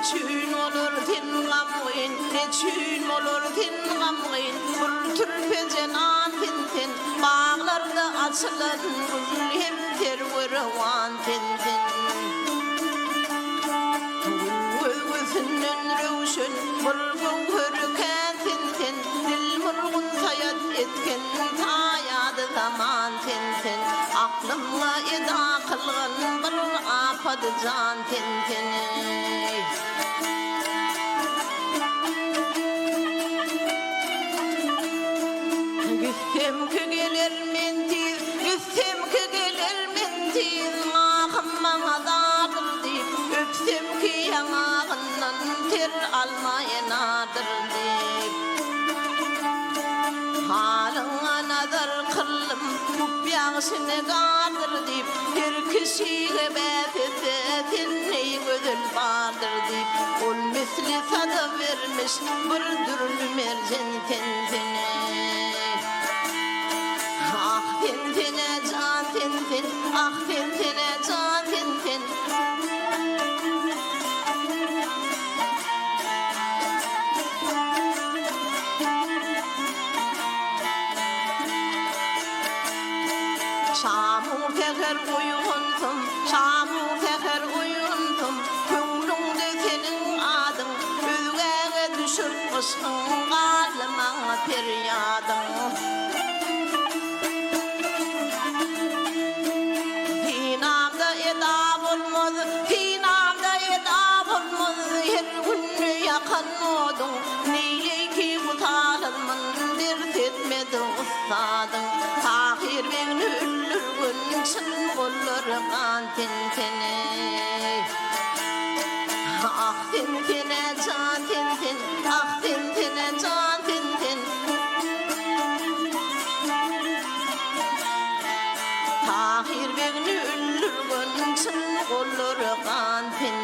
Neçün olur tin gamgyn, neçün olur tin gamgyn. Bir türpe jenan tin, bağlarda açılan gül hem terwerwan tin. Gözünden rövşün, bir gövhürken tin. Dil murgun tayat etken tayadı zaman tin. Aklımla eda kılgın bir apadı can tin. Gitsem ki gelir mentir, gitsem ki gelir mentir. Ağım bana dağdır deyip, öpsem ki yanağından ter almayanadır deyip. Halına nazar kıllım, bu yaşını gardır deyip. Her kişiye bethete tenneyi gözül vardır deyip. Ol misli sada vermiş bir dürlü mercan tentene. Ah tentene can tenten, ah tentene can tenten. Şamur teher uyundum, şamur teher uyundum. Köңlüňde senin adyň, özgäge düşürmüşsün galyma peryadyň. Tinamda eda bolmaz, tinamda eda bolmaz. Her günni yakan oduň, neýeki gutalymyň dert etmedi ustadyň. Tahir beň üllürgün çyn golları kan tentene. Ah tentene can tenten, ah tentene can tenten. Tahir beň üllürgün çyn golları kan tenten.